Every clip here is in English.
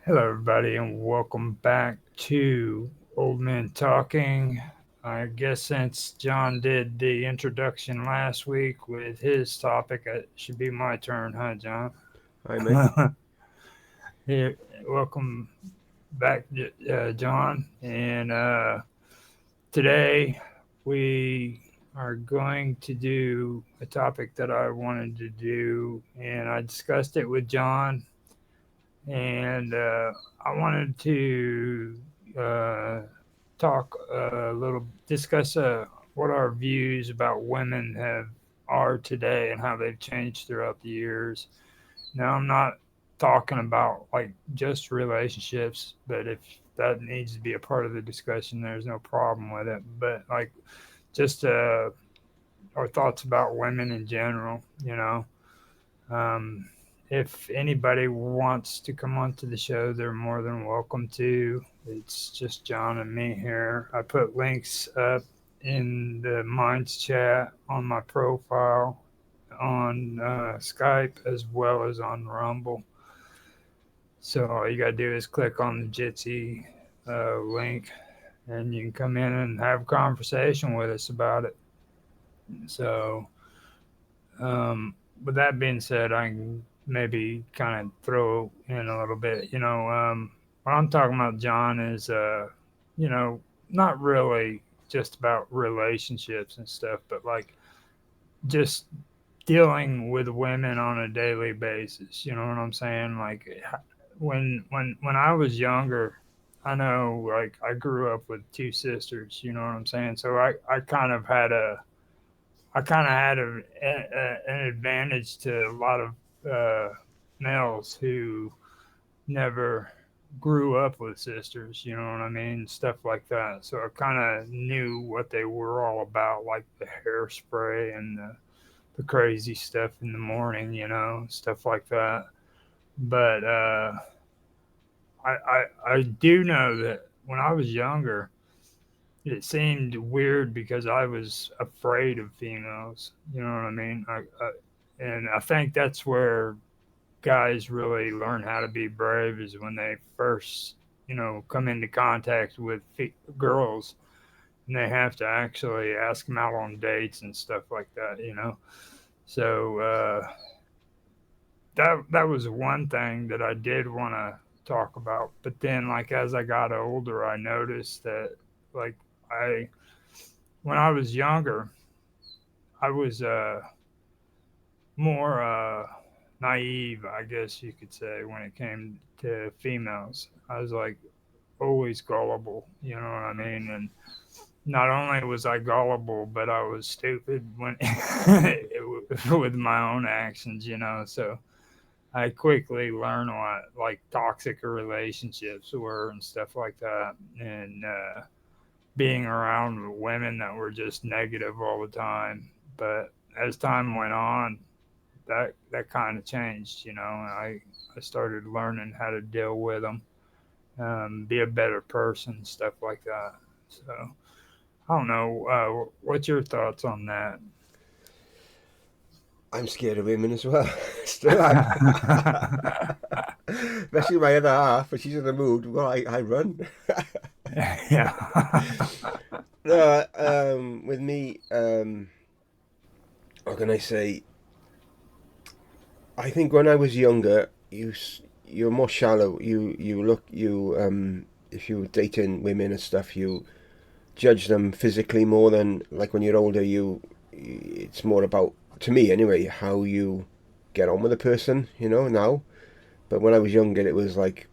Hello, everybody, and welcome back to Old Men Talking. I guess since John did the introduction last week with his topic, it should be my turn, huh, John? Hi, mate. Here, welcome back, John. And today we are going to do a topic that I wanted to do, and I discussed it with John, and I wanted to uh, talk a little, discuss what our views about women have are today and how they've changed throughout the years. Now, I'm not talking about like just relationships, but if that needs to be a part of the discussion, there's no problem with it. But like just our thoughts about women in general, um, if anybody wants to come onto the show, they're more than welcome to. It's just John and me here. I put links up in the Minds chat on my profile on Skype as well as on Rumble. So all you got to do is click on the Jitsi link and you can come in and have a conversation with us about it. So with that being said, I can maybe kind of throw in a little bit. What I'm talking about, John, is you know, not really just about relationships and stuff, but like just dealing with women on a daily basis. You know what I'm saying? Like when I was younger, I know like I grew up with two sisters. You know what I'm saying? So I kind of had a an advantage to a lot of males who never grew up with sisters, you know what I mean? Stuff like that. So I kind of knew what they were all about, like the hairspray and the crazy stuff in the morning, stuff like that. But I do know that when I was younger, it seemed weird because I was afraid of females. You know what I mean? And I think that's where guys really learn how to be brave is when they first, come into contact with girls and they have to actually ask them out on dates and stuff like that. So that was one thing that I did want to talk about. But then, like as I got older, I noticed that like I when I was younger, I was more naive, I guess you could say, when it came to females. I was like always gullible, you know what I mean? And not only was I gullible, but I was stupid when with my own actions. So I quickly learned what like toxic relationships were and stuff like that, and being around women that were just negative all the time. But as time went on, that kind of changed. And I started learning how to deal with them, be a better person, stuff like that. So I don't know. What's your thoughts on that? I'm scared of women as well. Still am. Especially my other half, when she's in the mood, well, I run. Yeah. No, with me, what can I say? I think when I was younger, you're more shallow. You look if you were dating women and stuff, you judge them physically more than like when you're older. It's more about, to me anyway, how you get on with a person. Now. But when I was younger, it was like,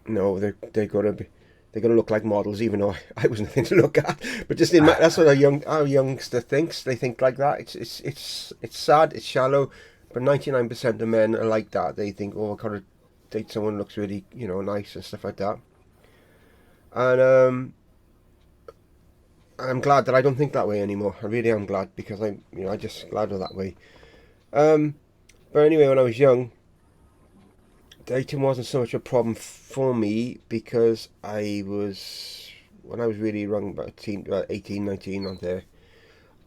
no, they're gonna be, they're gonna look like models, even though I was nothing to look at. But just in my, that's what our youngster thinks. They think like that. It's sad. It's shallow. But 99% of men are like that. They think, oh, I gotta date someone who looks really, nice and stuff like that. And I'm glad that I don't think that way anymore. I really am glad because I just glad of that way. Um, but anyway, when I was young, dating wasn't so much a problem for me because when I was really young, about 18, 19 on there,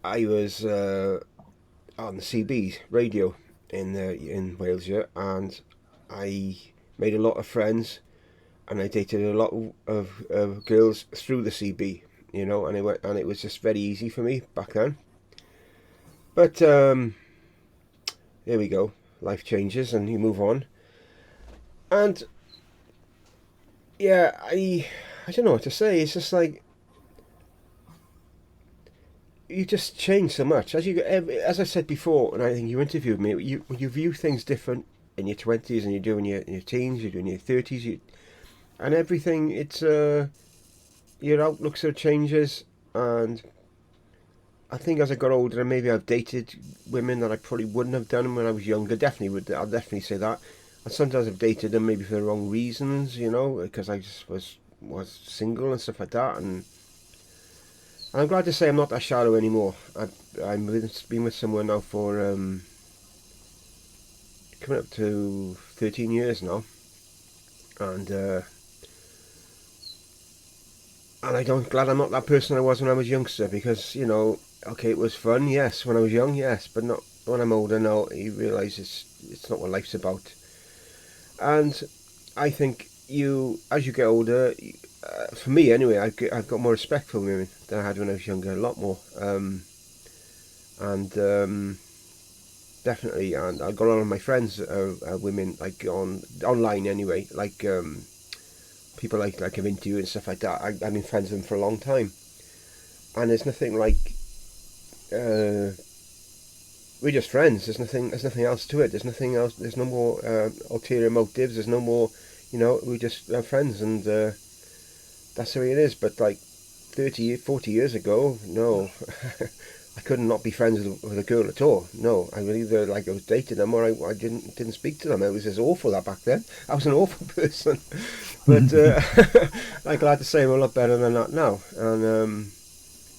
I was on the CB's radio in Wales here, and I made a lot of friends and I dated a lot of girls through the CB, you know, and it was just very easy for me back then. But there we go. Life changes and you move on. And yeah, I don't know what to say. It's just like you just change so much as I said before, and I think you interviewed me. You view things different in your 20s and you do in your teens, you do in your 30s, and everything. It's your outlook sort of changes, and I think as I got older, maybe I've dated women that I probably wouldn't have done when I was younger. Definitely would. I'll definitely say that. And sometimes I've dated them maybe for the wrong reasons, you know, because I just was single and stuff like that. And I'm glad to say I'm not that shallow anymore. Been with someone now for coming up to 13 years now, and I'm glad I'm not that person I was when I was youngster, because you know, okay, it was fun, yes, when I was young, yes, but not when I'm older now. You realise it's not what life's about, and I think as you get older, for me anyway, I've got more respect for women than I had when I was younger, a lot more, and definitely, and I got a lot of my friends are women, like online anyway, like people like I've interviewed and stuff like that. I've been friends with them for a long time, and there's nothing like uh, we're just friends. There's nothing else to it. There's nothing else. There's no more ulterior motives. There's no more. You know, we just are friends, and that's the way it is. But like 30, 40 years ago, no, I couldn't not be friends with a girl at all. No, I would either like I was dating them or I didn't speak to them. It was just awful that back then. I was an awful person, but I'm glad to say I'm a lot better than that now. And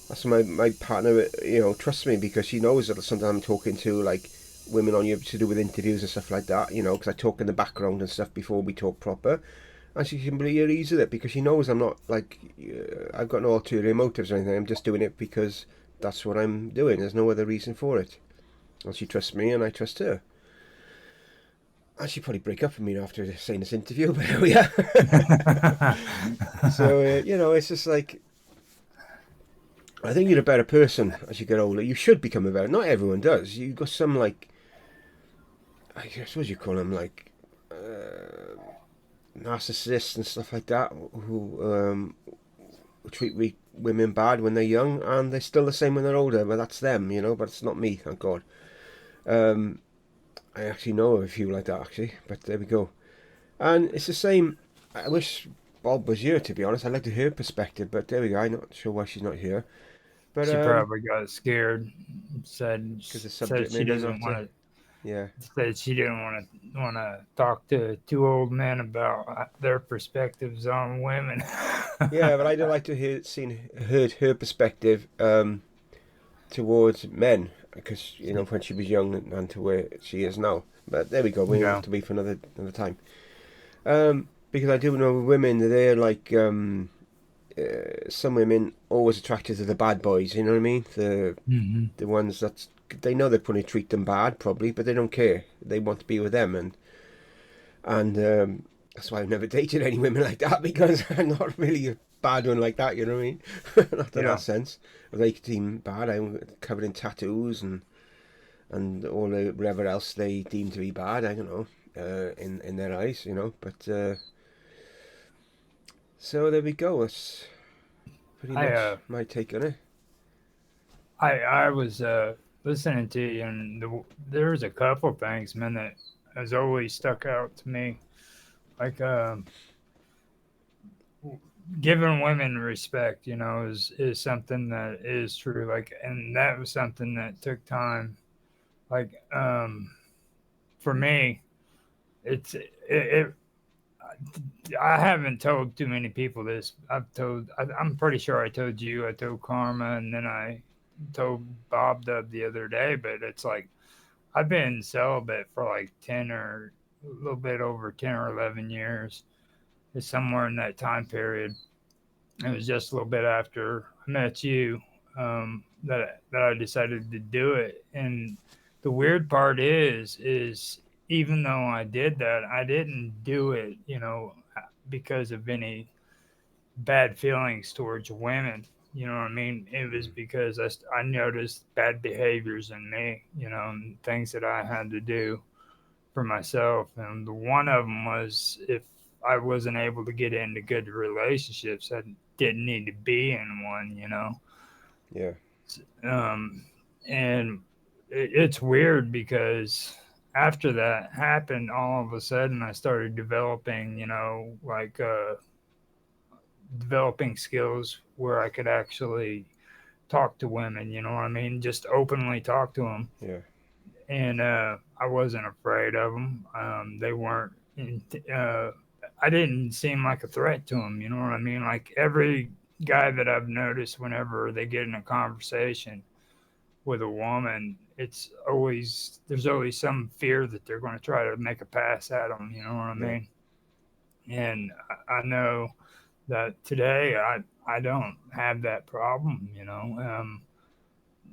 that's my partner, you know, trusts me because she knows that sometimes I'm talking to like women on you to do with interviews and stuff like that. You know, because I talk in the background and stuff before we talk proper, and she can be at ease with it because she knows I'm not like I've got no ulterior motives or anything. I'm just doing it because that's what I'm doing. There's no other reason for it. And she trusts me, and I trust her. And she'd probably break up with me after saying this interview, but here we are. So you know, it's just like I think you're a better person as you get older. You should become a better. Not everyone does. You got some like I suppose you call them like narcissists and stuff like that who treat women bad when they're young, and they're still the same when they're older. But that's them, you know. But it's not me, thank God. Um, I actually know of a few like that, actually. But there we go. And it's the same. I wish Bob was here, to be honest. I'd like to hear her perspective, but there we go. I'm not sure why she's not here. But She probably got scared. Said because the said subject she maybe doesn't not. want to. Yeah, Said she didn't want to talk to two old men about their perspectives on women. yeah. But I'd like to heard her perspective towards men, because you know when she was young and to where she is now. But there we go. We'll have Yeah. to be for another time. Because I do know women, they're like some women always attracted to the bad boys. You know what I mean? Hmm. The ones that they know they're going to treat them bad, probably, but they don't care. They want to be with them, and that's why I've never dated any women like that, because I'm not really a bad one like that. You know what I mean? Not in that Yeah. sense. They seem bad. I'm covered in tattoos and all the whatever else they deem to be bad. I don't know. In their eyes, you know. But so there we go. That's pretty I much my take on it. I was listening to you, and there's a couple things, man, that has always stuck out to me. Like giving women respect, is something that is true. Like, and that was something that took time. Like for me, it I haven't told too many people this. I'm pretty sure I told you, I told Karma, and then I told Bob Dub the other day. But it's like I've been celibate for like 10 or a little bit over 10 or 11 years. It's somewhere in that time period. It was just a little bit after I met you that I decided to do it. And the weird part is even though I did that, I didn't do it, because of any bad feelings towards women. You know what I mean? It was because I noticed bad behaviors in me, and things that I had to do for myself. And the one of them was if I wasn't able to get into good relationships, I didn't need to be in one. Yeah. Um, and it's weird because after that happened, all of a sudden I started developing, like developing skills where I could actually talk to women, you know what I mean? Just openly talk to them. Yeah. And I wasn't afraid of them. They weren't, I didn't seem like a threat to them, you know what I mean? Like every guy that I've noticed, whenever they get in a conversation with a woman, there's always some fear that they're going to try to make a pass at them, you know what I Yeah. mean? And I know that today I don't have that problem,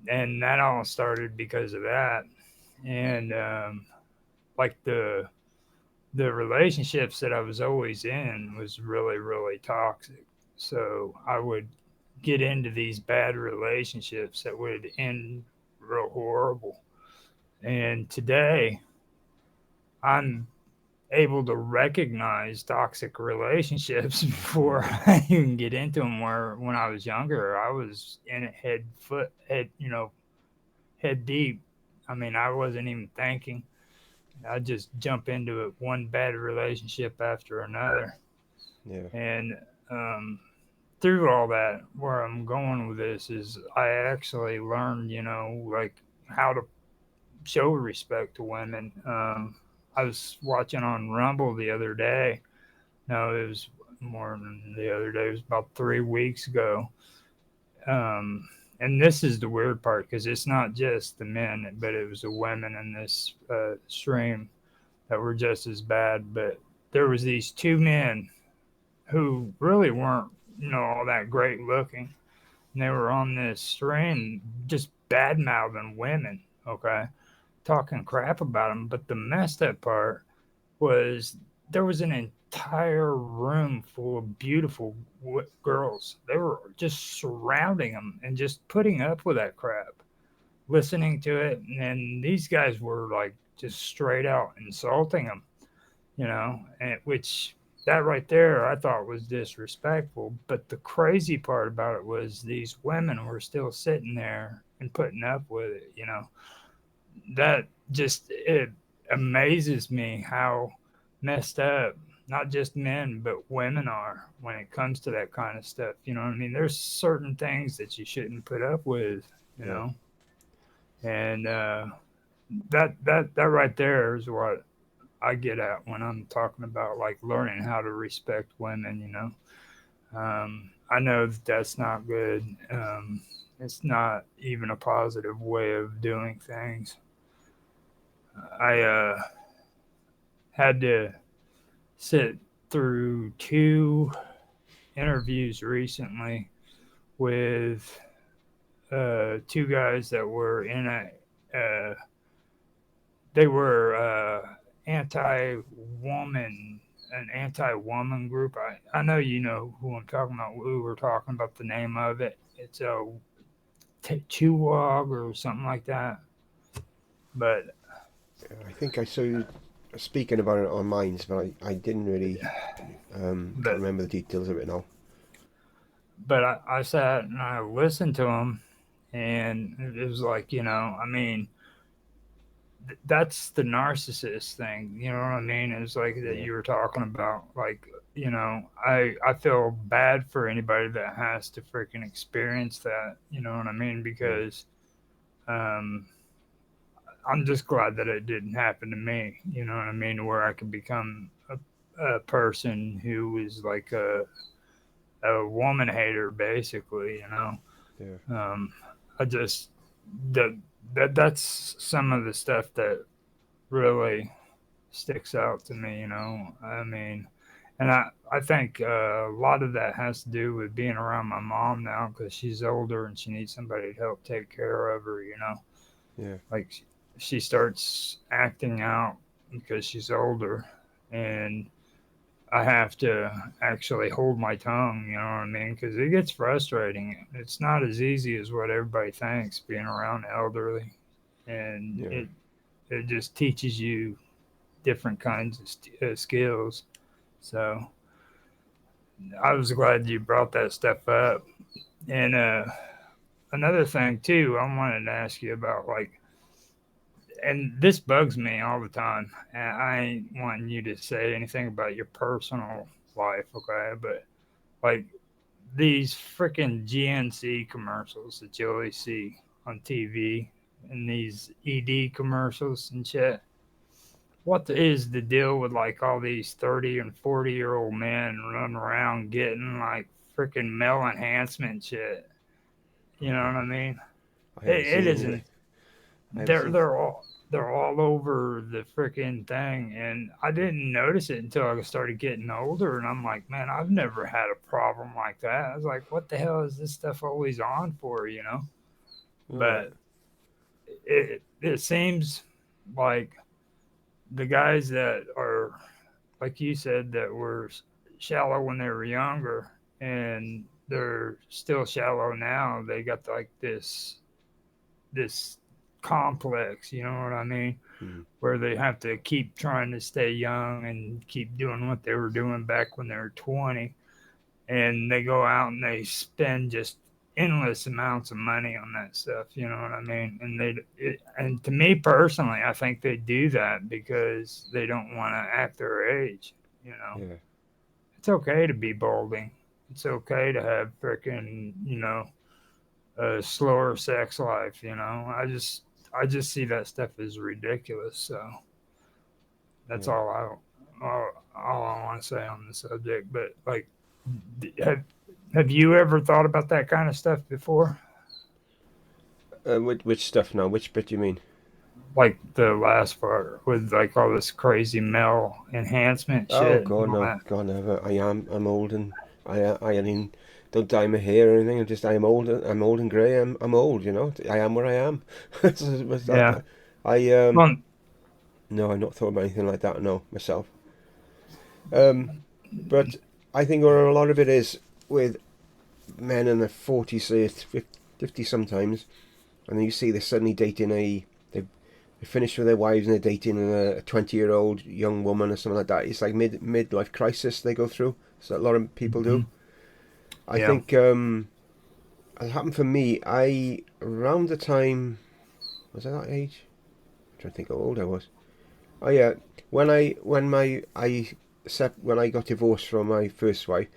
and that all started because of that. And like the relationships that I was always in was really really toxic. So I would get into these bad relationships that would end real horrible. And today I'm able to recognize toxic relationships before Mm. I even get into them. Where when I was younger, I was in it head deep. I mean, I wasn't even thinking. I just jump into it, one bad relationship after another. Yeah. And through all that, where I'm going with this is I actually learned, like how to show respect to women. I was watching on Rumble the other day. No, it was more than the other day. It was about 3 weeks ago. Um, and this is the weird part because it's not just the men, but it was the women in this stream that were just as bad. But there was these two men who really weren't, all that great looking. And they were on this stream just bad mouthing women, okay, talking crap about them. But the messed up part was there was an entire room full of beautiful girls. They were just surrounding them and just putting up with that crap, listening to it. And these guys were like just straight out insulting them, and which that right there I thought was disrespectful. But the crazy part about it was these women were still sitting there and putting up with it, that just it amazes me how messed up not just men but women are when it comes to that kind of stuff. You know what I mean? There's certain things that you shouldn't put up with, you Yeah. know, and that right there is what I get at when I'm talking about like learning how to respect women. I know that that's not good. It's not even a positive way of doing things. I had to sit through two interviews recently with two guys that were in uh, they were anti-woman, an anti-woman group. I know you know who I'm talking about. We were talking about the name of it. It's a Chewog or something like that. But I think I saw you speaking about it on Minds, but I didn't really can't but remember the details of it now. I sat and I listened to them, and it was like, I mean, that's the narcissist thing. You know what I mean? It's like that Yeah. you were talking about. Like, I feel bad for anybody that has to freaking experience that. You know what I mean? Mm. Because um, I'm just glad that it didn't happen to me. You know what I mean? Where I could become a person who was like a woman hater, basically. Yeah. I just that that's some of the stuff that really sticks out to me. I mean, and I think a lot of that has to do with being around my mom now because she's older and she needs somebody to help take care of her. Yeah. Like she starts acting out because she's older, and I have to actually hold my tongue, you know what I mean? Because it gets frustrating. It's not as easy as what everybody thinks being around the elderly, and Yeah. it just teaches you different kinds of skills. So I was glad you brought that stuff up. And another thing too, I wanted to ask you about like, and this bugs me all the time. And I ain't wanting you to say anything about your personal life, okay? But like these freaking GNC commercials that you always see on TV and these ED commercials and shit. What is the deal with like all these 30 and 40-year-old men running around getting like freaking male enhancement shit? You know what I mean? I haven't It seen any of isn't. it. I haven't seen. They're all over the freaking thing, and I didn't notice it until I started getting older. And I'm like, man, I've never had a problem like that. I was like, what the hell is this stuff always on for? You know? Right. But it seems like the guys that are like you said that were shallow when they were younger and they're still shallow now. They got like this complex, you know what I mean? Mm. Where they have to keep trying to stay young and keep doing what they were doing back when they were 20. And they go out and they spend just endless amounts of money on that stuff, you know what I mean? And and to me personally, I think they do that because they don't want to act their age, you know. Yeah. It's okay to be balding. It's okay to have freaking, you know, a slower sex life, you know. I just see that stuff as ridiculous. So that's Yeah. all I want to say on the subject. But like, have have you ever thought about that kind of stuff before? Which stuff now? Which bit do you mean? Like the last part with like all this crazy male enhancement Oh shit and God, all no, that. God never. I'm old and I mean, don't dye my hair or anything. I am old. I'm old and grey. I'm old. You know. I am where I am. Yeah. I Well, no, I've not thought about anything like that. No, myself. Um, but I think where a lot of it is with men in their 40s, say 50 sometimes, and then you see they're suddenly dating they finish with their wives and they're dating a 20-year-old young woman or something like that. It's like midlife crisis they go through. So a lot of people do. mhm. I Yeah. think it happened for me. I around the time was I that age? I'm trying to think how old I was. Oh yeah, when I got divorced from my first wife,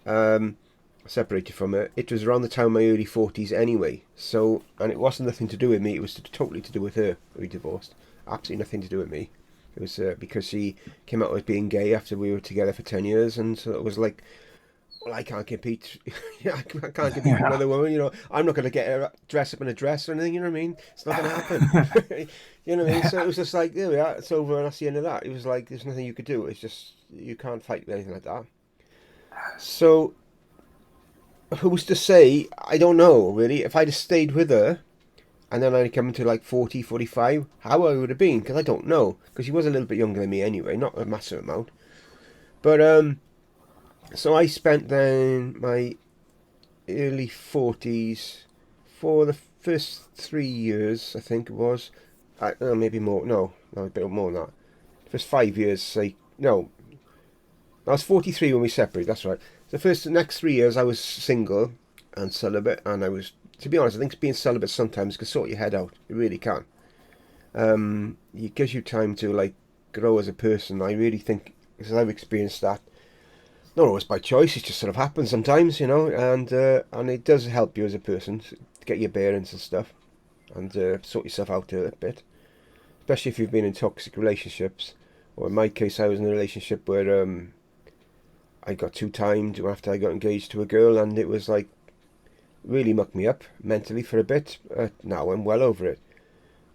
um, separated from her. It was around the time of my early 40s anyway. So, and it wasn't nothing to do with me. It was totally to do with her. We divorced. Absolutely nothing to do with me. It was because she came out as being gay after we were together for 10 years, and so it was like, well, I can't compete. I can't compete with Yeah. another woman. You know, I'm not going to get her dressed up in a dress or anything. You know what I mean? It's not going to happen. You know what I mean? So it was just like, there we are. It's over, and that's the end of that. It was like there's nothing you could do. It's just you can't fight with anything like that. So who's to say? I don't know really. If I'd have stayed with her and then I'd come to like 40, 45, how I would have been, because I don't know. Because she was a little bit younger than me anyway, not a massive amount. But so I spent then my early 40s for the first 3 years, I think it was. Maybe more. No, a bit more than that. First 5 years, say no. I was 43 when we separated. That's right. The next 3 years, I was single and celibate, and I was, to be honest, I think being celibate sometimes can sort your head out. It really can. It gives you time to like grow as a person. I really think, because I've experienced that. Not always by choice. It just sort of happens sometimes, you know, and it does help you as a person to get your bearings and stuff, and sort yourself out a bit. Especially if you've been in toxic relationships, or in my case, I was in a relationship where I got too timed after I got engaged to a girl, and it was like really mucked me up mentally for a bit. Now I'm well over it.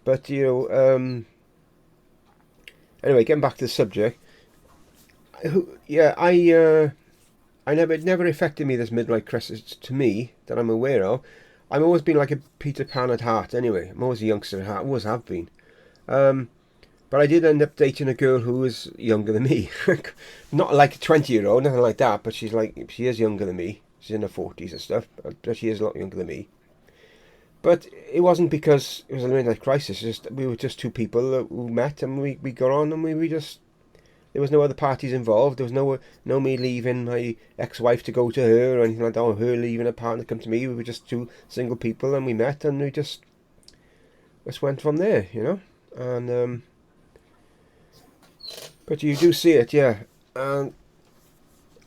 But you know, anyway, getting back to the subject, yeah, I never it never affected me this midlife crisis to me that I'm aware of. I've always been like a Peter Pan at heart. Anyway, I'm always a youngster at heart. Always have been. Um, But I did end up dating a girl who was younger than me. Not like a 20-year-old, nothing like that, but she is younger than me. She's in her 40s and stuff, but she is a lot younger than me. But it wasn't because it was a midlife crisis. It's just we were just two people who met and we got on and we just there was no other parties involved. There was no me leaving my ex-wife to go to her or anything like that, or her leaving her partner to come to me. We were just two single people and we met and we just went from there, you know. And but you do see it, yeah. And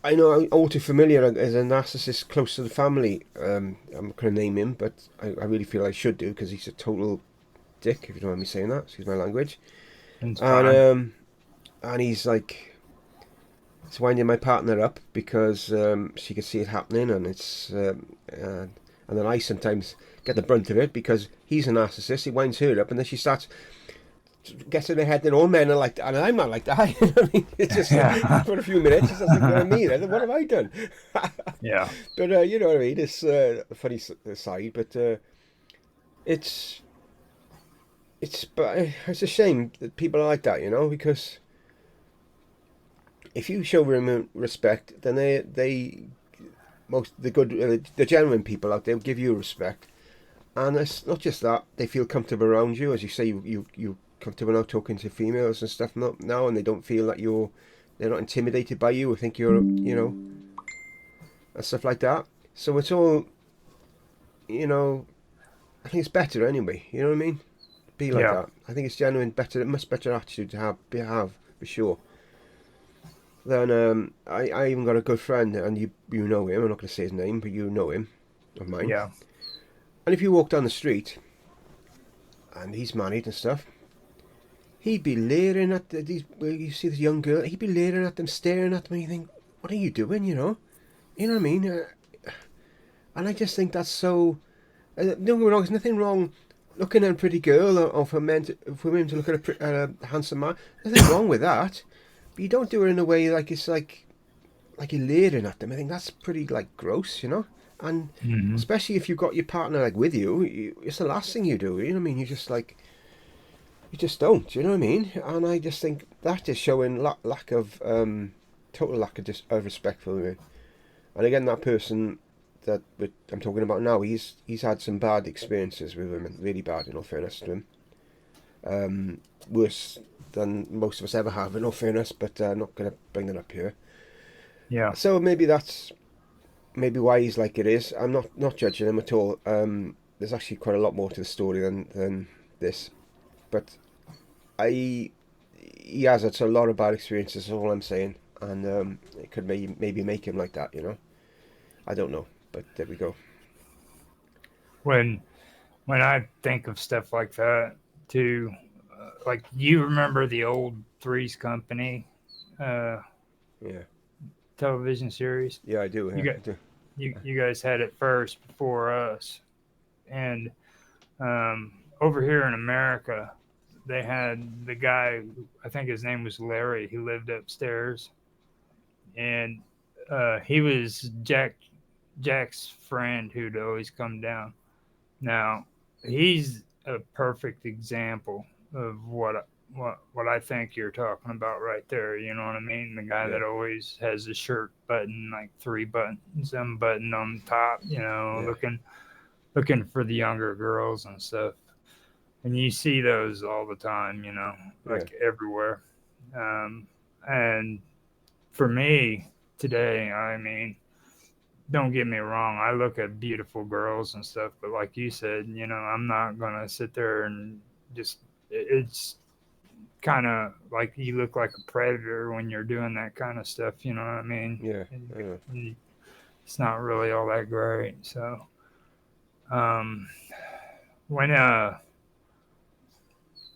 I know all too familiar as a narcissist close to the family. I'm not going to name him, but I really feel I should do because he's a total dick, if you don't mind me saying that. Excuse my language. It's And fine. and he's like, it's winding my partner up because she can see it happening, and and then I sometimes get the brunt of it because he's a narcissist. He winds her up, and then she starts gets in her head that all men are like that, and I'm not like that. You know what I mean? It's just Yeah. for a few minutes, she starts thinking, "What me? Then what have I done?" Yeah. But you know what I mean? It's a funny side, but it's it's a shame that people are like that, you know, because if you show them respect, then they most the good the genuine people out there will give you respect, and it's not just that they feel comfortable around you, as you say, you comfortable now talking to females and stuff now, and they don't feel that they're not intimidated by you or think you're and stuff like that. So it's all you know. I think it's better anyway. You know what I mean? Be like Yeah. that. I think it's genuine, better, much better attitude to have for sure. Then I even got a good friend, and you know him. I'm not going to say his name, but you know him, of mine. Yeah. And if you walk down the street, and he's married and stuff, he'd be leering at these. You see this young girl, he'd be leering at them, staring at them, and you think, "What are you doing?" You know what I mean? And I just think that's so. Don't get me wrong. There's nothing wrong looking at a pretty girl, or for women to look at a handsome man. There's nothing wrong with that. But you don't do it in a way like it's like you're leering at them. I think that's pretty like gross, you know. And Hmm. especially if you've got your partner like with you, it's the last thing you do. You know what I mean? You just like you just don't. You know what I mean? And I just think that is showing lack of total lack of of respect for women. And again, that person that I'm talking about now, he's had some bad experiences with women, really bad. In all fairness to him, worse than most of us ever have. In all fairness, but I'm not going to bring that up here. Yeah. So maybe that's maybe why he's like it is. I'm not judging him at all. There's actually quite a lot more to the story than this, but I he has had a lot of bad experiences. Is all I'm saying, and it could maybe make him like that. You know, I don't know, but there we go. When when I think of stuff like that, too, like you remember the old Three's Company uh, Yeah, television series? yeah, I do. You Yeah, got I do. you guys had it first before us, and over here in America, they had the guy. I think his name was Larry. He lived upstairs, and he was Jack's friend who'd always come down. Now, he's a perfect example of what I think you're talking about right there. You know what I mean? The guy Yeah, that always has his shirt button like three buttons, unbuttoned on top. You know, yeah, looking for the younger girls and stuff. And you see those all the time. You know, yeah, like everywhere. Um, and for me today, I mean, don't get me wrong, I look at beautiful girls and stuff, but like you said, you know, I'm not gonna sit there and just. It's kind of like you look like a predator when you're doing that kind of stuff. You know what I mean? yeah. I know. It's not really all that great. So um, when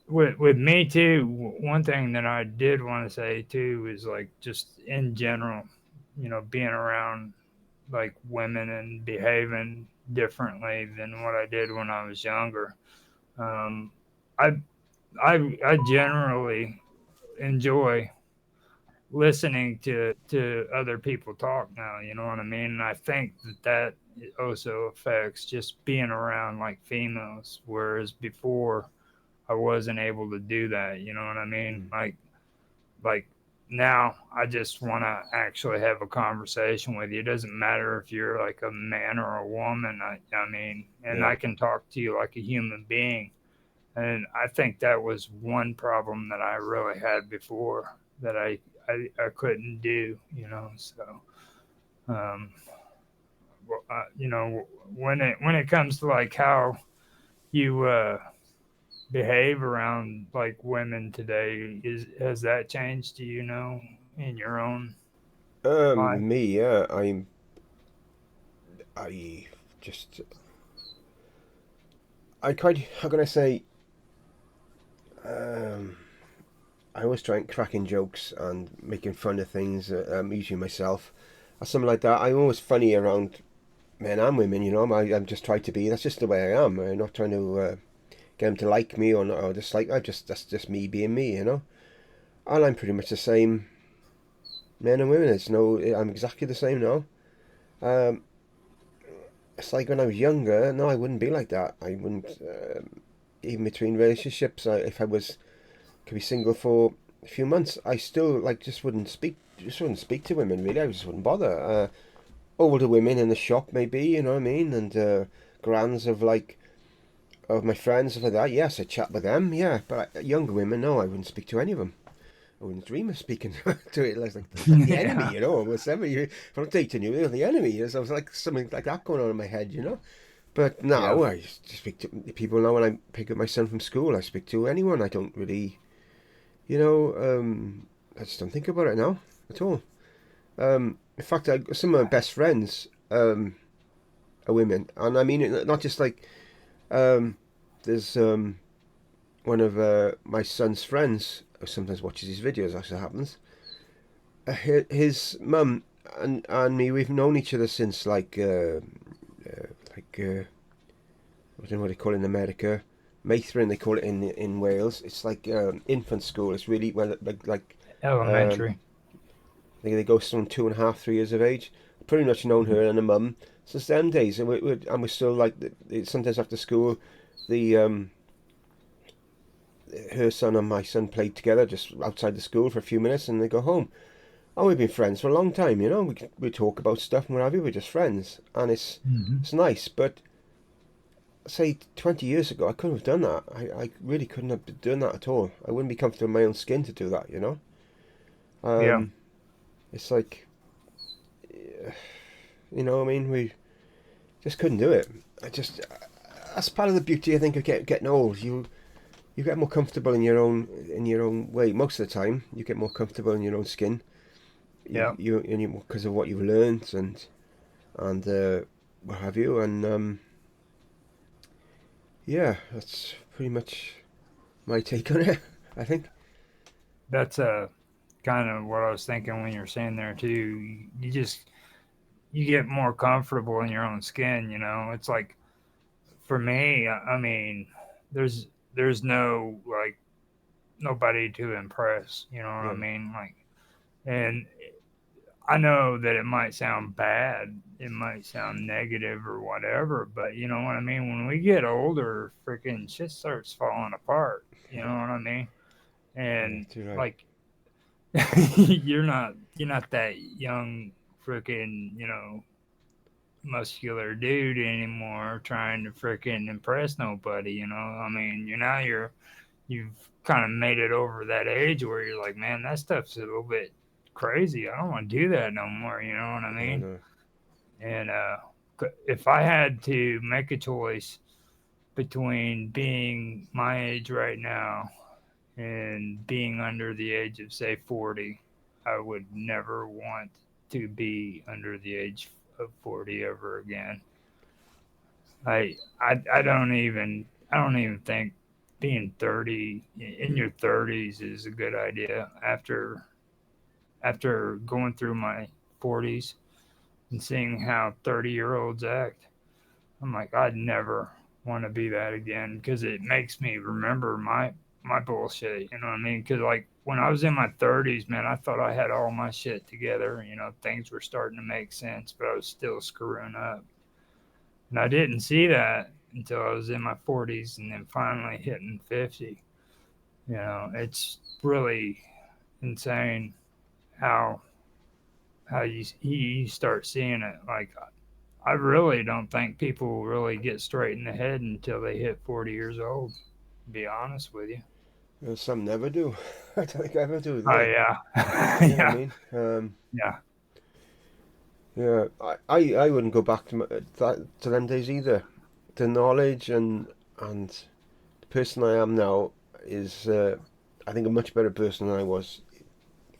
with me too, one thing that I did want to say too is like just in general, you know, being around like women and behaving differently than what I did when I was younger. Um, I I generally enjoy listening to other people talk now. You know what I mean? And I think that also affects just being around like females, whereas before I wasn't able to do that. You know what I mean? Mm. Like now I just want to actually have a conversation with you. It doesn't matter if you're like a man or a woman. I mean, and Yeah. I can talk to you like a human being. And I think that was one problem that I really had before that I couldn't do, you know. So, um, you know, when it comes to like how you behave around like women today, is has that changed? Do you know in your own life? Me, yeah. I just, I quite, how can I say, um, I always try and cracking jokes and making fun of things, usually myself, or something like that. I'm always funny around men and women, you know. I'm just trying to be. That's just the way I am. I'm not trying to get them to like me or not, or dislike. That's just me being me, you know. And I'm pretty much the same, men and women. It's no, I'm exactly the same now. Um, it's like when I was younger. No, I wouldn't be like that. I wouldn't. Even between relationships, if I was could be single for a few months, I still like just wouldn't speak to women really. I just wouldn't bother. Older women in the shop maybe, you know what I mean, and grands of my friends stuff like that. Yes, I chat with them. Yeah, but younger women, no, I wouldn't speak to any of them. I wouldn't dream of speaking to it. Like the enemy, Yeah, you know. Almost every if I'm dating you, you're the enemy. So I was like something like that going on in my head, you know. But yeah, now I just speak to people now when I pick up my son from school. I speak to anyone. I don't really, you know, I just don't think about it now at all. In fact, some of my best friends are women, and I mean it not just like um, there's one of my son's friends who sometimes watches his videos. As it happens, his mum and me, we've known each other since like I don't know what they call it in America. Maithrin, they call it in Wales. It's like infant school. It's really well um, elementary. they go from 2.5, 3 years of age. Pretty much known her and her mum since them days, and we're still like sometimes after school, the her son and my son played together just outside the school for a few minutes, and they go home. Oh, we've been friends for a long time, you know. We talk about stuff and what have you. We're just friends, and Hmm. it's nice. But say 20 years ago, I couldn't have done that. I really couldn't have done that at all. I wouldn't be comfortable in my own skin to do that, you know. Yeah, Um, it's like, you know, I mean, we just couldn't do it. I just that's part of the beauty I think of getting old. You get more comfortable in your own way. Most of the time, you get more comfortable in your own skin. yeah. Because of what you've learned and what have you. And yeah, that's pretty much my take on it. I think. That's kind of what I was thinking when you're saying there too. You just you get more comfortable in your own skin. You know, it's like for me. I mean, there's there's no like nobody to impress. You know what I Yeah, mean? Like, and I know that it might sound bad, it might sound negative or whatever, but you know what I mean? When we get older, freaking shit starts falling apart. You know what I mean? yeah, And too right. like you're not that young freaking, you know, muscular dude anymore trying to freaking impress nobody, you know? I mean, you've kind of made it over that age where you're like, man, that stuff's a little bit crazy. I don't want to do that no more. You know what I No, mean? no. And if I had to make a choice between being my age right now and being under the age of say 40, I would never want to be under the age of 40 ever again. I don't even think being 30 in your 30s is a good idea after going through my 40s and seeing how 30-year-olds act. I'm like, I'd never want to be that again because it makes me remember my bullshit. You know what I mean? Because like when I was in my 30s, man, I thought I had all my shit together. You know, things were starting to make sense, but I was still screwing up. And I didn't see that. until I was in my 40s, and then finally hitting 50. It's really insane how you start seeing it. Like, I really don't think people really get straight in the head until they hit 40 years old. To be honest with you. Some never do. I don't think I ever do, do Oh they? yeah, You know what I yeah, mean? yeah. Yeah, I wouldn't go back to to them days either. The knowledge and the person I am now is, I think, a much better person than I was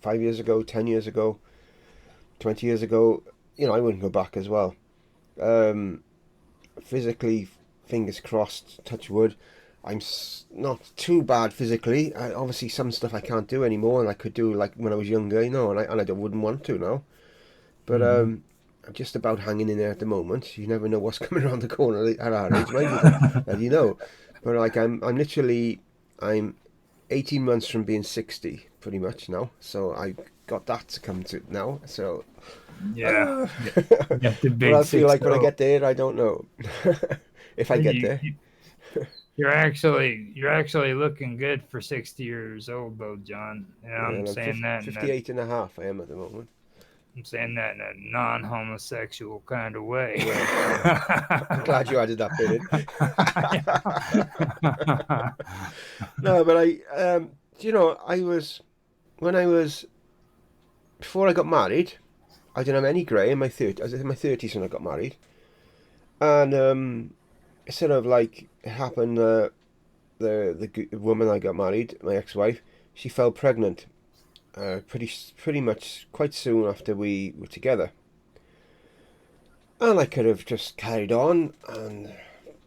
5 years ago, 10 years ago, 20 years ago. I wouldn't go back as well. Um, Physically, fingers crossed, touch wood. Not too bad physically. Obviously, some stuff I can't do anymore, and I could do like when I was younger, and I wouldn't want to now. But Hmm. I'm just about hanging in there at the moment. You never know what's coming around the corner at our age, mind you, that. But like I'm literally I'm 18 months from being 60, pretty much now. So I got that to come to now. So, Yeah, uh, yeah. Got the what big I'll feel six like when I zero. get there, I don't know. If I Well, get there. you're actually looking good for 60 years old though, John. Well, I'm 58 and a half. I am at the moment. I'm saying that in a non-homosexual kind of way. Well, I'm glad you added that bit in. No, but when I was, before I got married, I didn't have any grey in my 30s. I was in my 30s when I got married. And it sort of like it happened, the woman I got married, my ex-wife, she fell pregnant pretty much quite soon after we were together. And I could have just carried on and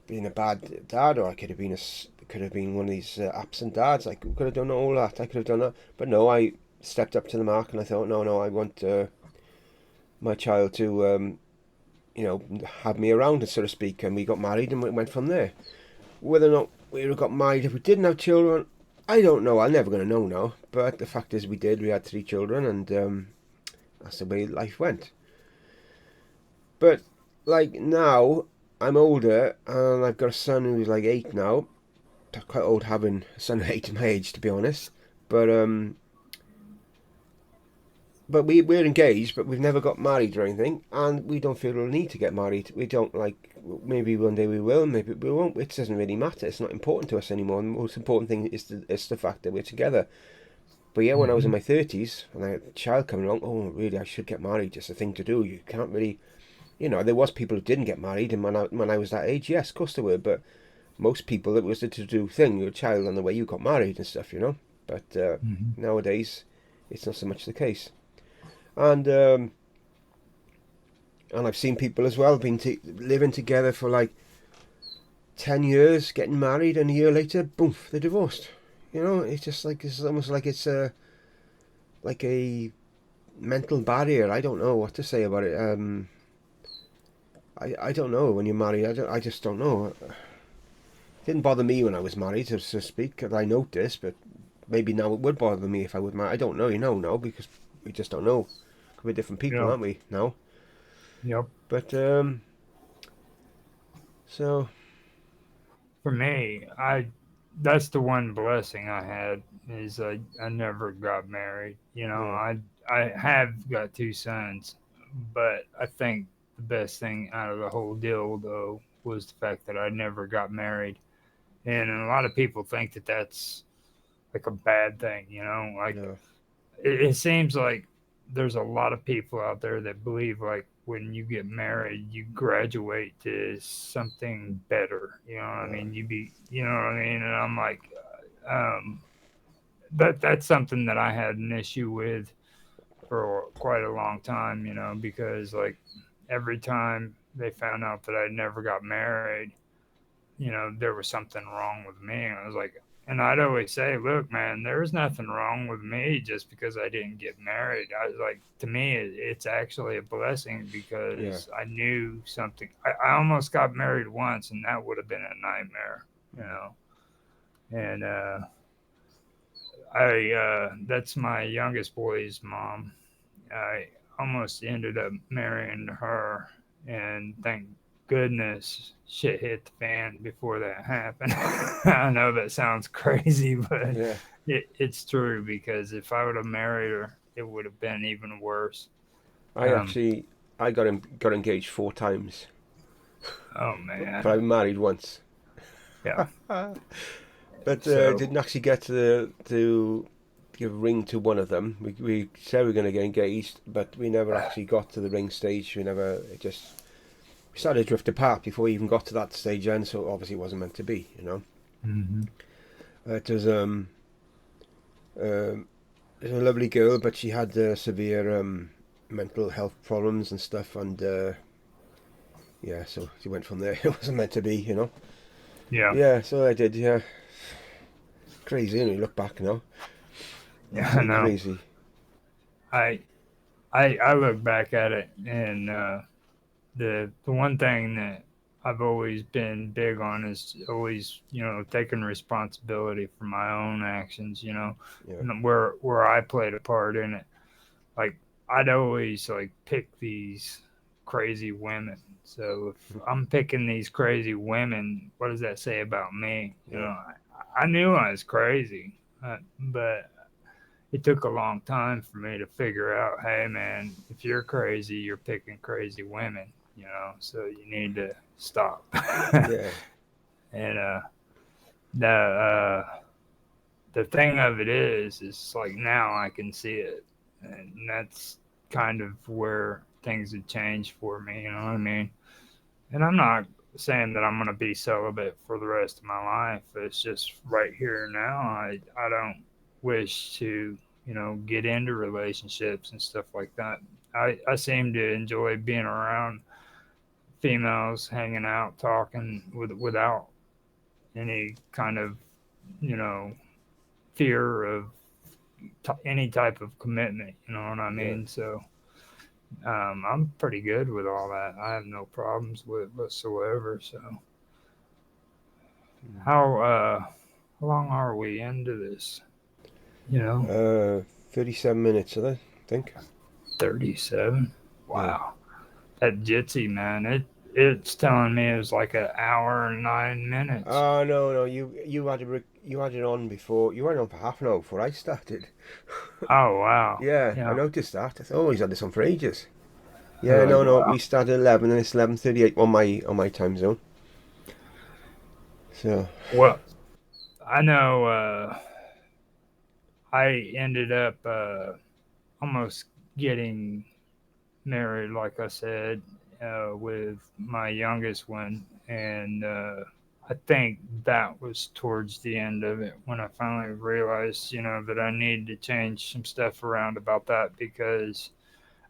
been a bad dad, or I could have been one of these absent dads. I could have done all that. I could have done that, but no, I stepped up to the mark and I thought, no, no, I want my child to, have me around, so to speak. And we got married and we went from there. Whether or not we would have got married if we didn't have children, I don't know. I'm never going to know now. But the fact is, we did. We had 3 children, and that's the way life went. But like now, I'm older and I've got a son who's like 8 now. Quite old having a son of 8 at my age, to be honest. But we're engaged, but we've never got married or anything, and we don't feel a need to get married. We don't like. Maybe one day we will, maybe we won't. It doesn't really matter. It's not important to us anymore. The most important thing is the fact that we're together. But yeah, when I was in Hmm. my 30s and I had a child coming along, oh really, I should get married. It's a thing to do. You can't really, there was people who didn't get married, and when I was that age, yes, of course there were. But most people, it was the to do thing. Your child and the way you got married and stuff. But Hmm. nowadays, it's not so much the case. And I've seen people as well living together for like 10 years, getting married, and a year later, boom, they're divorced. It's just like it's almost like it's a mental barrier. I don't know what to say about it. I don't know when you're married. I just don't know. It didn't bother me when I was married, so to speak, 'cause I noticed, but maybe now it would bother me if I would marry. I don't know, no, because we just don't know. We're different people, Yep. aren't we? Now, Yep. but so For me, that's the one blessing I had is I never got married. yeah, I have got two sons, but I think the best thing out of the whole deal though was the fact that I never got married. And a lot of people think that that's like a bad thing. Like no, it seems like there's a lot of people out there that believe like when you get married you graduate to something better, what I no, mean, you know what I mean, and I'm like, um that's something that I had an issue with for quite a long time, because like every time they found out that I never got married, there was something wrong with me. And I was like, and I'd always say, look, man, there's nothing wrong with me just because I didn't get married. I was like, to me, it's actually a blessing yeah, because I knew something. I almost got married once, and that would have been a nightmare, you know. And that's my youngest boy's mom. I almost ended up marrying her, and goodness shit hit the fan before that happened. I know that sounds crazy, but Yeah. it's true because if I would have married her, it would have been even worse. I Um, actually I got engaged 4 times, oh but man, I married once. yeah. But So didn't actually get to give a ring to one of them. We said we were going to get engaged, but we never actually got to the ring stage. We never. It just we started to drift apart before we even got to that stage. And so obviously it wasn't meant to be. mhm. It was um, it was a lovely girl, but she had severe mental health problems and stuff, and yeah, so she went from there. It wasn't meant to be. Yeah, Yeah, so I did. Yeah, crazy. And you look back now, yeah. I absolutely know. crazy. I I look back at it, and the one thing that I've always been big on is always, taking responsibility for my own actions, Yeah, and where I played a part in it. Like I'd always like pick these crazy women. So if I'm picking these crazy women, what does that say about me? yeah, I knew I was crazy, but it took a long time for me to figure out, hey man, if you're crazy, you're picking crazy women, so you need to stop. yeah, And the the thing of it is like now I can see it, and that's kind of where things have changed for me. You know what I mean? And I'm not saying that I'm gonna be celibate for the rest of my life. It's just right here and now. I don't wish to get into relationships and stuff like that. I seem to enjoy being around females, hanging out, talking without any kind of you know fear of any type of commitment. You know what I yeah. mean? So I'm pretty good with all that. I have no problems with it whatsoever. So how long are we into this? You know, 37 minutes, I think. 37. Yeah. Wow, that Jitsi man, it's telling me it was like an hour and 9 minutes. Oh no, no, you had it on before. You had it on for half an hour before I started. Oh wow, Yeah, I yeah. noticed that. I thought, oh, he's had this on for ages. I Yeah, was like, no, no, wow. we started at 11 and it's 11:38 on my time zone. So Well, I know. I ended up almost getting married, like I said, with my youngest one, and I think that was towards the end of it when I finally realized, that I needed to change some stuff around about that because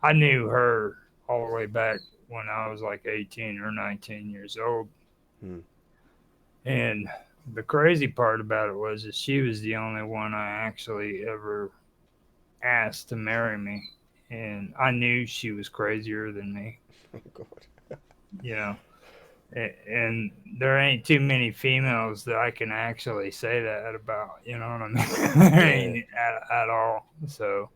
I knew her all the way back when I was like 18 or 19 years old, hmm, and the crazy part about it was that she was the only one I actually ever asked to marry me, and I knew she was crazier than me, oh God. you know. And there ain't too many females that I can actually say that about. You know what I mean? There Yeah, ain't at all. So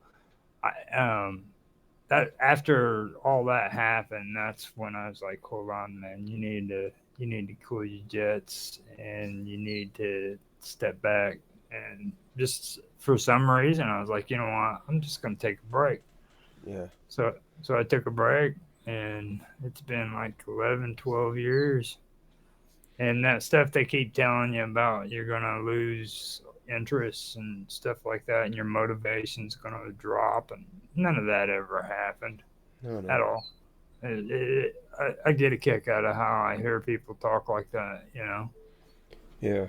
that after all that happened, that's when I was like, hold on, man, you need to cool your jets and you need to step back. And just for some reason, I was like, you know what, I'm just gonna take a break. yeah, So I took a break, and it's been like 11, 12 years. And that stuff they keep telling you about, you're going to lose interests and stuff like that, and your motivation's going to drop. And none of that ever happened no, at no, all. I get a kick out of how I hear people talk like that. yeah.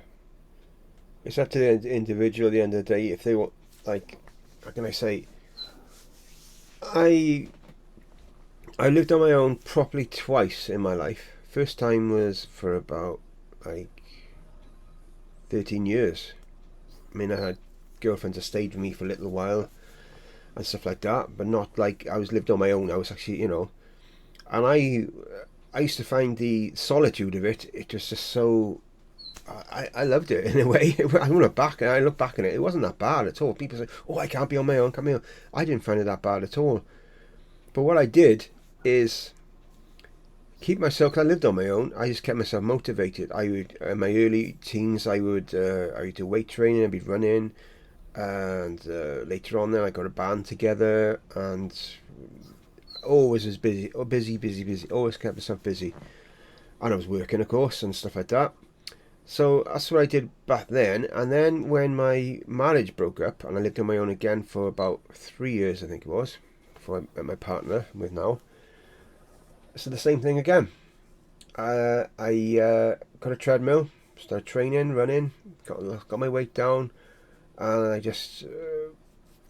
It's up to the individual at the end of the day if they want. Like, how can I say? I I lived on my own properly twice in my life. First time was for about like 13 years. I mean, I had girlfriends that stayed with me for a little while and stuff like that, but not like I was lived on my own. I was actually. And I used to find the solitude of it. It was just so. I loved it in a way. I look back on it. It wasn't that bad at all. People say, "Oh, I can't be on my own. Can't be on." I didn't find it that bad at all. But what I did is keep myself. 'Cause I lived on my own. I just kept myself motivated. I would in my early teens. I would do weight training. I'd be running, and later on, then I got a band together, and always was busy. Oh, busy. Always kept myself busy, and I was working, of course, and stuff like that. So that's what I did back then. And then when my marriage broke up, and I lived on my own again for about 3 years, I think it was, before I met my partner I'm with now. So the same thing again. I got a treadmill, started training, running, got my weight down, and I just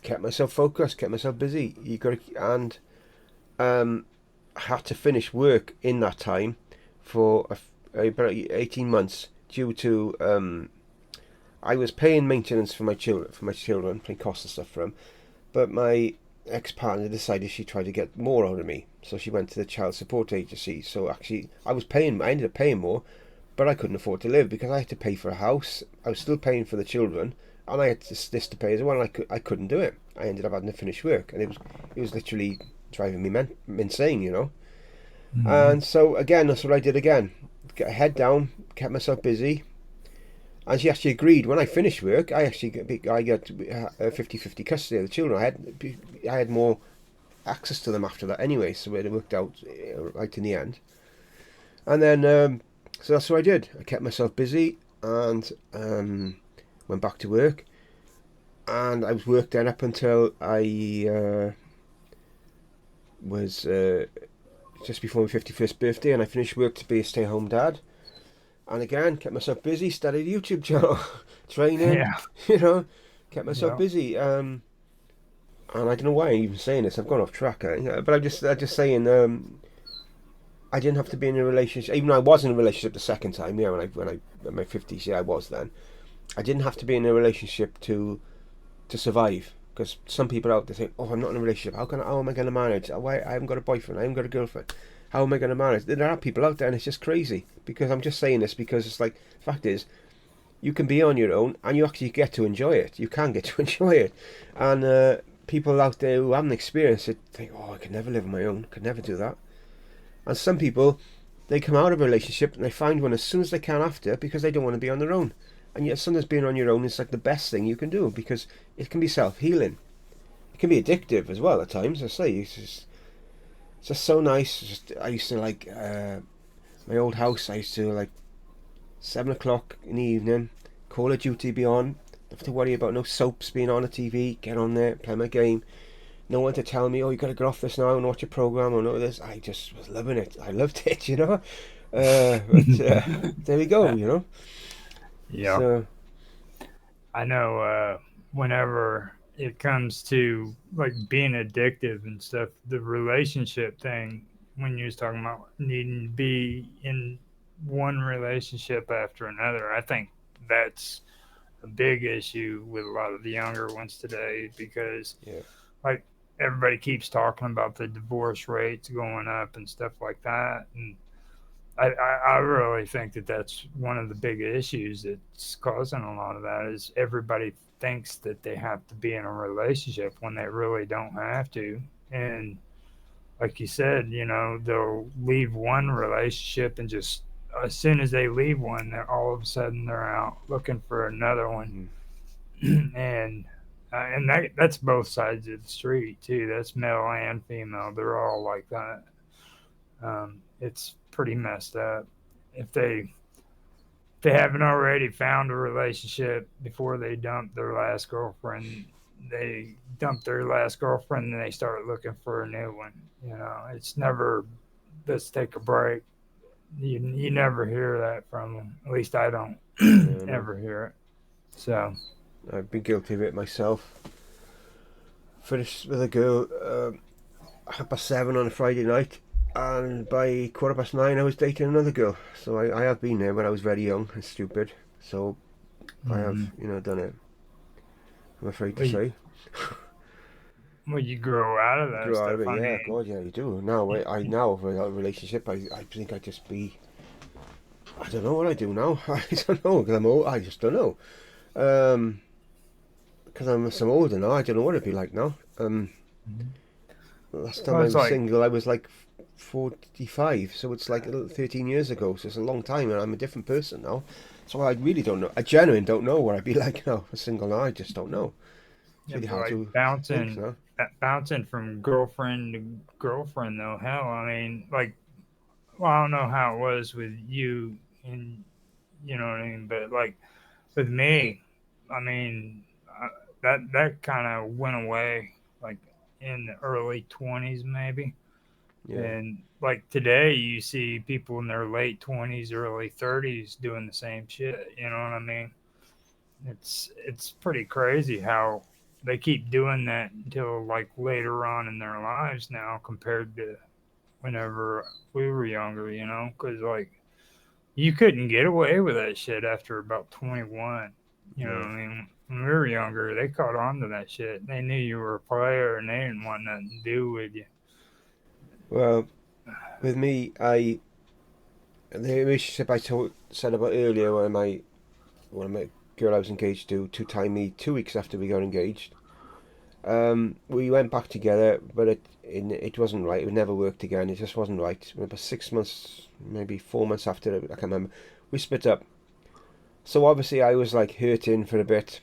kept myself focused, kept myself busy. You got to, and I had to finish work in that time for about 18 months due to I was paying maintenance for my children, paying costs and stuff for them, but my ex-partner decided she tried to get more out of me, so she went to the child support agency. So actually, I ended up paying more, but I couldn't afford to live because I had to pay for a house. I was still paying for the children, and I had this to pay as well. And I couldn't do it. I ended up having to finish work, and it was literally driving me insane, you know. Mm-hmm. And so again, that's what I did again. Get a head down, kept myself busy, and she actually agreed. When I finished work, I got 50-50 custody of the children. I had more access to them after that anyway, so it worked out right in the end. And then so that's what I did. I kept myself busy and went back to work, and I was worked then up until I was just before my 51st birthday, and I finished work to be a stay-at-home dad. And again, kept myself busy, started a YouTube channel, training, Yeah. you know, kept myself Yeah. busy. And I don't know why I'm even saying this. I've gone off track, but I'm just saying. I didn't have to be in a relationship, even though I was in a relationship the second time. Yeah, when I in my 50s, yeah, I was then. I didn't have to be in a relationship to survive. Because some people out there think, "Oh, I'm not in a relationship. How am I going to manage? Why I haven't got a boyfriend? I haven't got a girlfriend. How am I going to manage?" There are people out there, and it's just crazy. Because I'm just saying this because it's like, the fact is, you can be on your own, and you actually get to enjoy it. You can get to enjoy it, and people out there who haven't experienced it think, "Oh, I could never live on my own. Could never do that." And some people, they come out of a relationship and they find one as soon as they can after because they don't want to be on their own. And yet sometimes being on your own is like the best thing you can do because it can be self-healing. It can be addictive as well at times. I say it's just so nice. I used to like my old house. I used to like 7 o'clock in the evening, Call of Duty be on. Don't have to worry about no soaps being on the TV. Get on there, play my game. No one to tell me, "Oh, you got to get off this now and watch a program or no this." I just was loving it. I loved it, you know. But there we go, you know. Yeah. So I know whenever it comes to like being addictive and stuff, the relationship thing, when you was talking about needing to be in one relationship after another, I think that's a big issue with a lot of the younger ones today because yeah, like everybody keeps talking about the divorce rates going up and stuff like that. And I really think that that's one of the big issues that's causing a lot of that is everybody thinks that they have to be in a relationship when they really don't have to. And like you said, you know, they'll leave one relationship and just as soon as they leave one, they're all of a sudden they're out looking for another one, mm, and that's both sides of the street too. That's male and female. They're all like that. It's pretty messed up. If they haven't already found a relationship before they dump their last girlfriend, they dump their last girlfriend and they start looking for a new one. You know, it's never let's take a break. You never hear that from them. At least I don't yeah, no. ever hear it. So I've been guilty of it myself. Finished with a girl 7:30 on a Friday night, and by 9:15 I was dating another girl. So I have been there when I was very young and stupid. So I have, mm-hmm. done it. I'm afraid to well, you, say. well, you grow out of that Grew out of stuff. it, I yeah, mean, God, yeah, you do. Now, I now without a relationship, I think I'd just be. I don't know what I do now. I don't know because I'm old. I just don't know. Um, because I'm some older now. I don't know what it'd be like now. mhm. Last time Well, I it's was like single, I was like 45, so it's like 13 years ago. So it's a long time, and I'm a different person now. So I really don't know. I genuinely don't know what I'd be like now. A single now, I just don't know. It's Yeah, really but hard like to think now. bouncing from girlfriend to girlfriend though. Hell, I mean, like, well, I don't know how it was with you, and you know what I mean, but like with me, I mean, that kind of went away like in the early 20s maybe. Yeah. And like today, you see people in their late 20s, early 30s doing the same shit. You know what I mean? It's pretty crazy how they keep doing that until like later on in their lives now compared to whenever we were younger. You know, because like you couldn't get away with that shit after about 21. You know what No. I mean? When we were younger, they caught on to that shit. They knew you were a player and they didn't want nothing to do with you. Well, with me, the relationship said about earlier, when my girl I was engaged to time me 2 weeks after we got engaged. We went back together, but it wasn't right. It would never worked again. It just wasn't right. About 6 months, maybe 4 months after, I can't remember. We split up. So obviously, I was like hurting for a bit.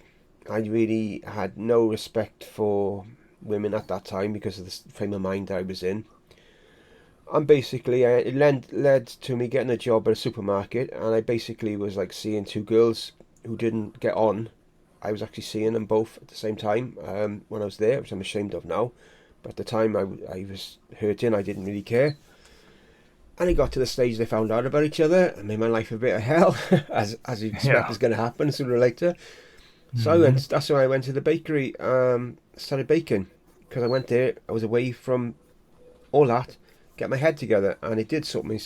I really had no respect for women at that time because of the frame of mind I was in. And basically, it led to me getting a job at a supermarket, and I basically was like seeing two girls who didn't get on. I was actually seeing them both at the same time when I was there, which I'm ashamed of now. But at the time, I was hurting. I didn't really care. And it got to the stage they found out about each other and made my life a bit of hell, as you expect Yeah. is going to happen sooner or later. So I Hmm. went. That's when I went to the bakery. Started baking because I went there. I was away from all that, get my head together, and it did sort me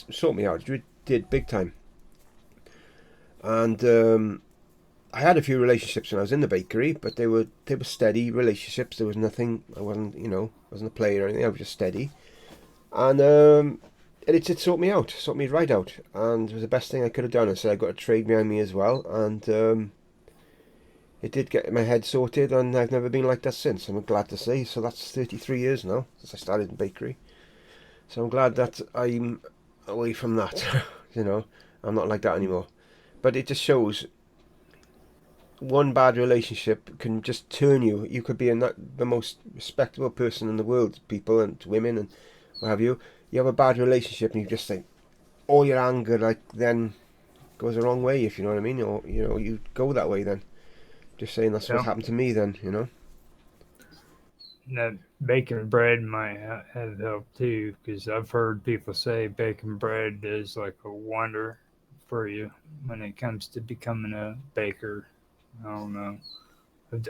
out. It did big time. And I had a few relationships when I was in the bakery, but they were steady relationships. There was nothing. I wasn't wasn't a player or anything. I was just steady, and it did sort me out, sort me right out, and it was the best thing I could have done. I said I got a trade behind me as well, and it did get my head sorted, and I've never been like that since. I'm glad to say. So that's 33 years now since I started in bakery. So I'm glad that I'm away from that. you know, I'm not like that anymore. But it just shows one bad relationship can just turn you. You could be the most respectable person in the world, people and women and what have you. You have a bad relationship and you just think all your anger like then goes the wrong way, if you know what I mean, or you go that way then. Just saying that's what's Yeah. happened to me then. That baking bread might have helped too, because I've heard people say baking bread is like a wonder for you when it comes to becoming a baker. I don't know.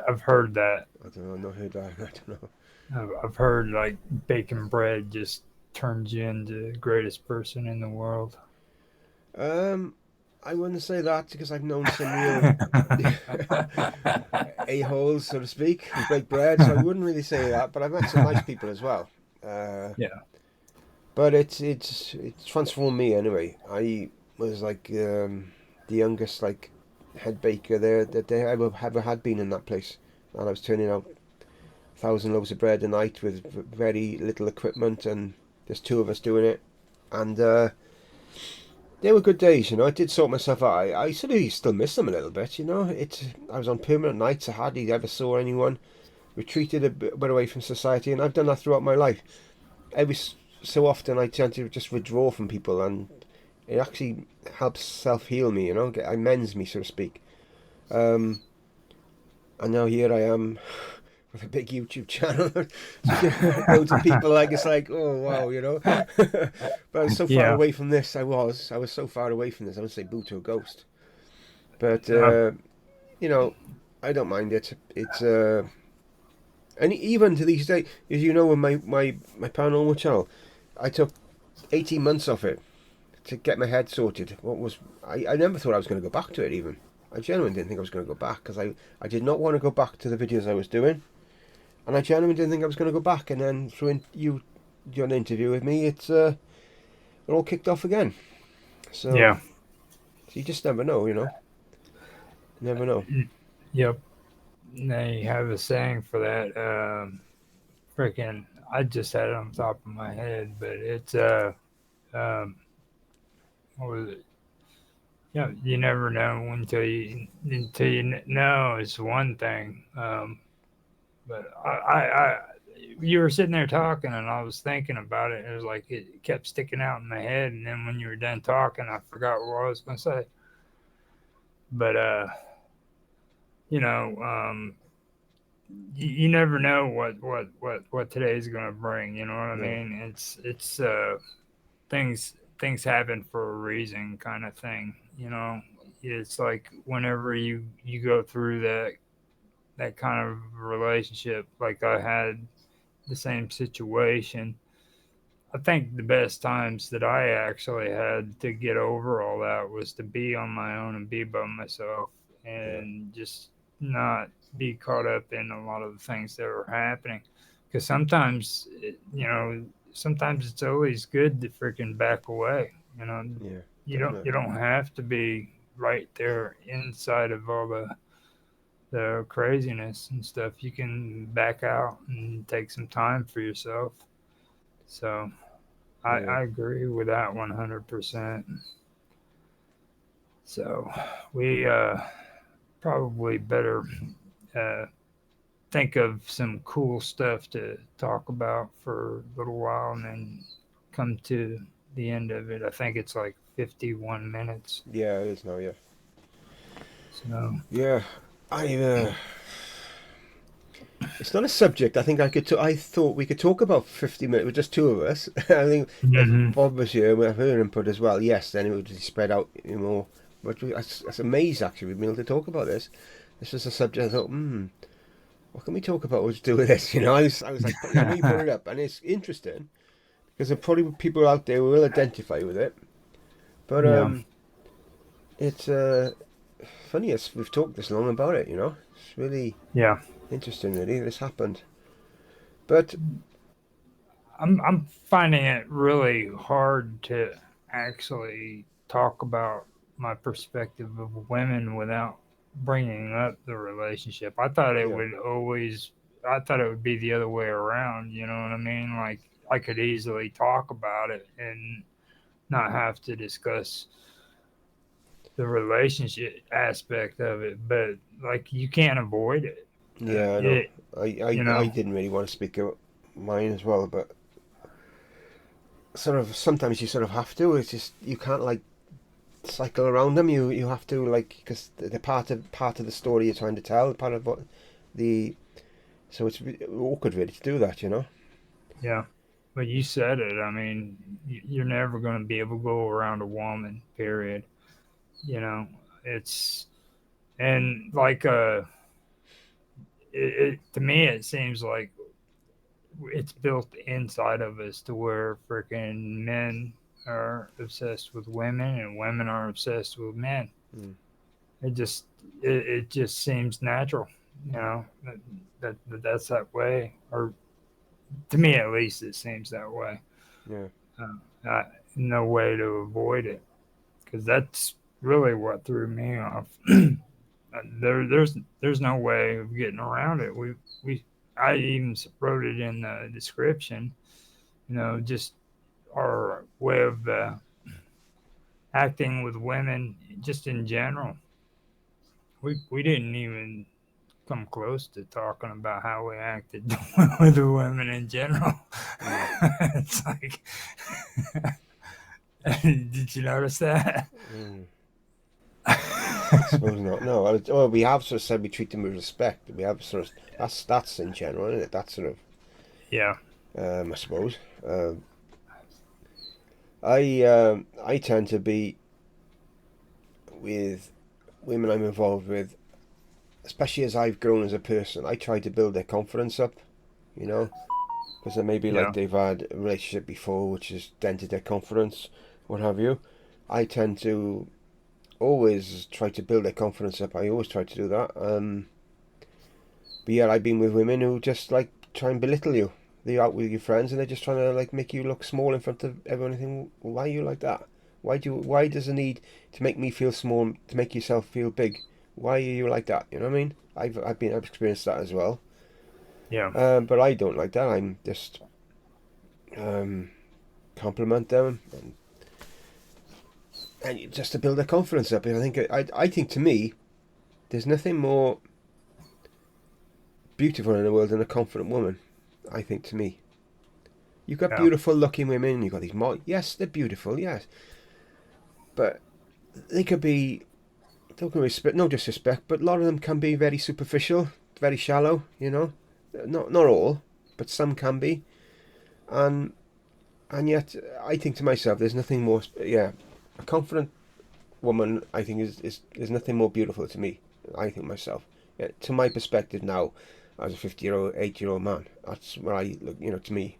I've Don't heard that. I don't know. I've not heard that. I don't know. I've heard like baking bread just turns you into the greatest person in the world. Um, I wouldn't say that because I've known some real a-holes, so to speak, who bake bread. So I wouldn't really say that. But I've met some nice people as well. Uh, Yeah. but it's transformed me anyway. I was like the youngest like head baker there that they ever had been in that place, and I was turning out 1,000 loaves of bread a night with very little equipment, and there's two of us doing it, and they were good days. I did sort myself out. I sort of still miss them a little bit. I was on permanent nights. I hardly ever saw anyone. Retreated a bit away from society, and I've done that throughout my life. Every so often, I tend to just withdraw from people, and it actually helps self heal me. It mends me, so to speak. Um, and now here I am with a big YouTube channel, loads of people. Like it's like, oh wow. But I was so far Yeah. away from this. I was so far away from this. I would say boo to a ghost. But Uh, you know, I don't mind it. It's and even to these days, as you know, with my paranormal channel, I took 18 months off it to get my head sorted. I never thought I was going to go back to it even. I genuinely didn't think I was going to go back because I did not want to go back to the videos I was doing, and I genuinely didn't think I was going to go back. And then through you doing an interview with me, it all kicked off again. So, yeah. you just never know. Never know. Yep. They have a saying for that. Freaking, I just had it on top of my head, but it's um, what was it? Yeah, you never know until you know. It's one thing, but you were sitting there talking, and I was thinking about it. It was like it kept sticking out in my head, and then when you were done talking, I forgot what I was going to say. But you know, you never know what today's going to bring. You know what I No. mean? It's things happen for a reason, kind of thing. You know, it's like whenever you go through that kind of relationship, like I had the same situation. I think the best times that I actually had to get over all that was to be on my own and be by myself Yeah. and just not be caught up in a lot of the things that were happening. Because sometimes, sometimes it's always good to freaking back away. You know, Yeah. you Definitely. don't have to be right there inside of all the craziness and stuff. You can back out and take some time for yourself. So Yeah. I agree with that 100%. So we probably better uh, think of some cool stuff to talk about for a little while and then come to the end of it. I think it's like 51 minutes. Yeah. It is now. Yeah. So, Yeah. I. It's not a subject. I think I could. I thought we could talk about 50 minutes with just two of us. I think if hmm Bob was here with her input as well, yes, then it would be spread out more. But that's amazing. Actually, we've been able to talk about this. This was a subject. I thought, what can we talk about? What to do with this? I was like, I know you brought it up, and it's interesting because there are probably people out there who will identify with it. But yeah, it's funny as we've talked this long about it. It's really yeah. interesting. Really, this happened. But I'm finding it really hard to actually talk about my perspective of women without bringing up the relationship. yeah, I thought it would be the other way around. You know what I mean? Like I could easily talk about it and not have to discuss the relationship aspect of it, but like you can't avoid it. yeah, I know. It, I, you I, I know, didn't really want to speak out mine as well, but sort of sometimes you sort of have to. It's just you can't like cycle around them. You have to like because they're part of the story you're trying to tell. Part of what the so it's awkward really to do that. yeah. But you said it. I mean, you're never going to be able to go around a woman, period. You know, it's, and like, to me, it seems like it's built inside of us to where freaking men are obsessed with women and women are obsessed with men. Mm, It just, it just seems natural, you know, that's that way. Or to me, at least, it seems that way. yeah, Uh, no way to avoid it because that's really what threw me off. There's no way of getting around it. I even wrote it in the description. You know, just our way of acting with women, just in general. We didn't even come close to talking about how we acted with the women in general. mm, It's like, did you notice that? mm. I suppose not. No, well, we have sort of said we treat them with respect. We have sort of that's in general, isn't it? That's sort of Yeah, I suppose. I tend to be with women I'm involved with, especially as I've grown as a person. I try to build their confidence up, you know, because they maybe like yeah, they've had a relationship before which has dented their confidence, what have you. I tend to always try to build their confidence up. I always try to do that. But yeah, I've been with women who just like try and belittle you. They're out with your friends and they're just trying to like make you look small in front of everyone. And think, why are you like that? Why does the need to make me feel small to make yourself feel big? Why are you like that? You know what I mean? I've experienced that as well. yeah, But I don't like that. I'm just compliment them, and just to build their confidence up. And I think to me, there's nothing more beautiful in the world than a confident woman. I think to me, you've got Yeah. beautiful looking women. You've got these yes, they're beautiful, yes, but they could be. Don't get respect, no disrespect, but a lot of them can be very superficial, very shallow. You know, not all, but some can be, and yet I think to myself, there's nothing more. Yeah, a confident woman, I think, is nothing more beautiful to me. I think myself, yeah, to my perspective now, as a 50-year-old, 8-year-old man, that's what I look. You know, to me,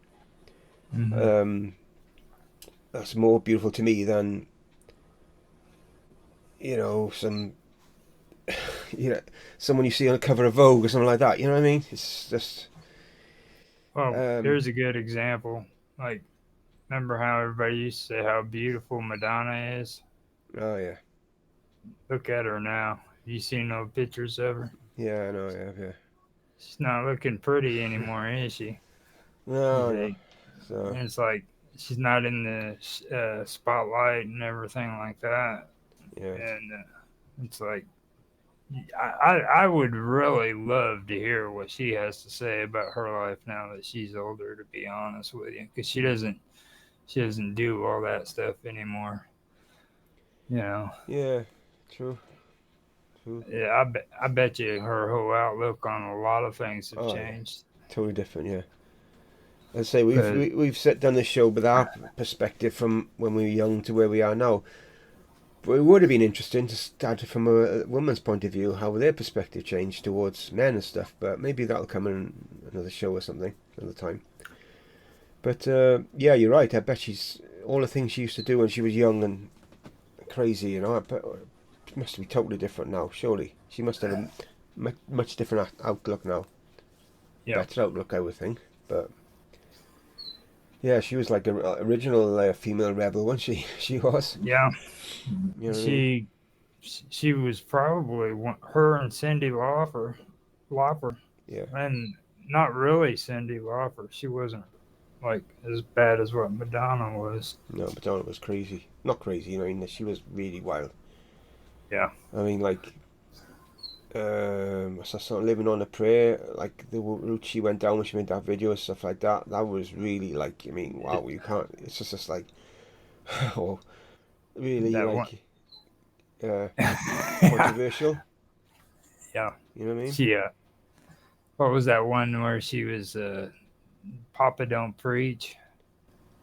Hmm. um, that's more beautiful to me than some you know someone you see on a cover of Vogue or something like that. You know what I mean? It's just Well, um, here's a good example. Like, remember how everybody used to say how beautiful Madonna is? oh yeah, Look at her now. You seen no pictures of her? yeah, I know, yeah. She's not looking pretty anymore, is she? No, no. They, So it's like she's not in the spotlight and everything like that. yeah, And it's like I would really love to hear what she has to say about her life now that she's older. To be honest with you, because she doesn't do all that stuff anymore. You know, yeah, true, true. yeah, I bet you her whole outlook on a lot of things have Oh yeah, changed. totally different. Yeah. I'd say But we've set done this show with our perspective from when we were young to where we are now. But it would have been interesting to start from a woman's point of view, how their perspective changed towards men and stuff. But maybe that'll come in another show or something, another time. But yeah, you're right. I bet she's all the things she used to do when she was young and crazy. I bet it must be totally different now. Surely she must have a much different outlook now. yeah, Better outlook, I would think. But yeah, she was like a original female rebel, wasn't she? She was. yeah, You know what I mean? she she was probably her and Cindy Lauper, Yeah. and not really Cindy Lauper. She wasn't like as bad as what Madonna was. No, Madonna was crazy. Not crazy, I mean, she was really wild. Yeah, I mean, like, I saw something living on a prayer, like the route she went down when she made that video and stuff like that. That was really like, I mean, wow, you can't. It's just like, oh, really that one. like uh, Yeah, controversial. yeah. You know what I mean? She what was that one where she was Papa Don't Preach?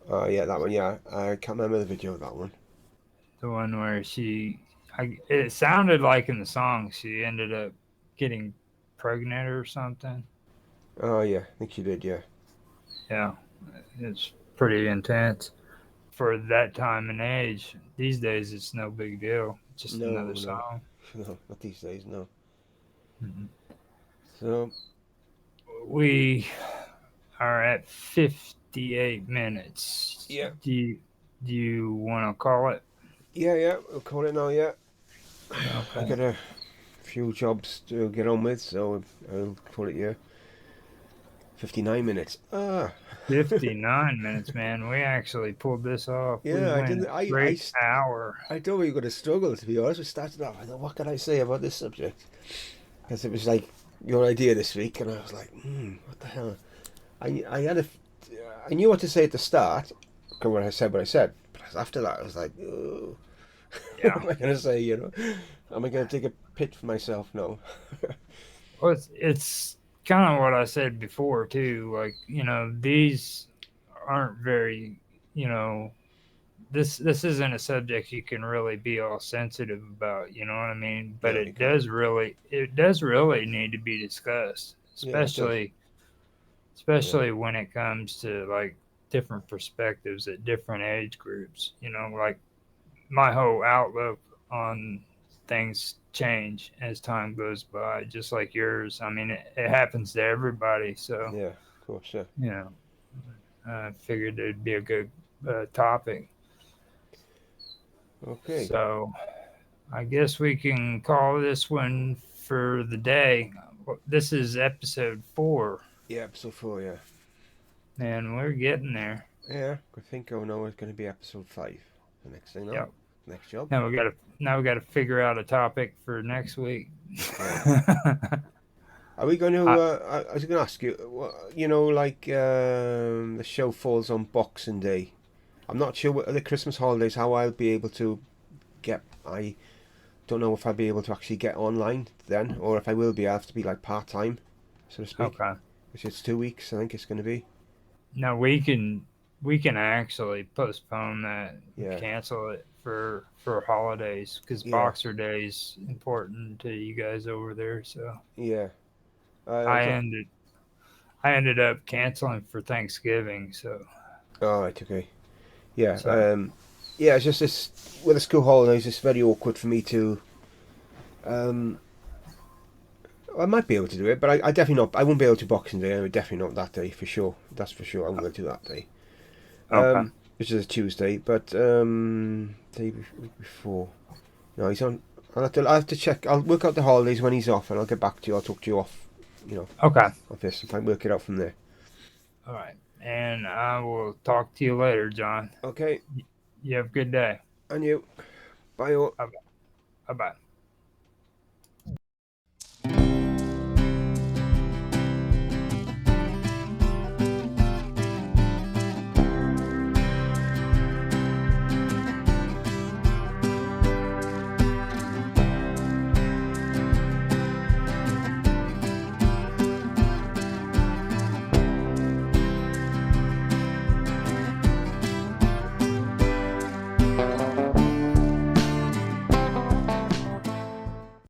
Oh yeah, that one. Yeah, I can't remember the video of that one. The one where it sounded like in the song she ended up getting pregnant or something. Oh yeah, I think she did. Yeah. Yeah, it's pretty intense for that time and age. These days, it's no big deal. Just No, another no, song. no, not these days. No. Mhm. So We are at 58 minutes. yeah, Do you want to call it? yeah. We'll call it now. Yeah. I Okay. got a few jobs to get on with, so I'll call it. Yeah. 59 minutes. Ah. 59 minutes, man. We actually pulled this off. We Yeah, I went didn't. a straight hour. I thought we were going to struggle, to be honest. We started off. I thought, what can I say about this subject? Because it was like your idea this week, and I was like, what the hell? I had a. I knew what to say at the start, when I said what I said. But after that, I was like, oh, what Yeah. am I going to say? Am I going to take a pit for myself? No. Well, it's kind of what I said before too. Like, these aren't very, you know, this isn't a subject you can really be all sensitive about. You know what I mean? But No, you can't. it does really need to be discussed, Yeah, it does. Yeah, especially when it comes to like different perspectives at different age groups. Like my whole outlook on things change as time goes by, just like yours. I mean, it happens to everybody. So, yeah, of course, yeah. you know, I figured it'd be a good topic. Okay. So, I guess we can call this one for the day. This is episode 4, Yeah, episode 4, yeah. and we're getting there. Yeah, I think I know it's going to be episode 5. The next thing now. Yep. Next job. Now we gotta figure out a topic for next week. Yeah. Are we going to? I, I was going to ask you. You know, like the show falls on Boxing Day. I'm not sure what the Christmas holidays how I'll be able to get. I don't know if I'll be able to actually get online then, or if I will be. I have to be like part time, so to speak. okay. Which is 2 weeks. I think it's going to be. No, we can actually postpone that, Yeah. cancel it for holidays because Yeah. Boxer Day is important to you guys over there. So Yeah. I So, ended I ended up canceling for Thanksgiving. all right. Okay. Yeah. So Yeah. It's just this with the school holidays. It's very awkward for me to. Um, I might be able to do it, but I definitely not. I won't be able to Boxing Day. I would definitely not that day for sure. That's for sure. I won't be able to do that day. okay, Which is a Tuesday, but week before. No, he's on. I'll have to check. I'll work out the holidays when he's off, and I'll get back to you. I'll talk to you off. okay, Off this, and try and work it out from there. all right. And I will talk to you later, John. Okay, You have a good day. and you. Bye all. Bye bye.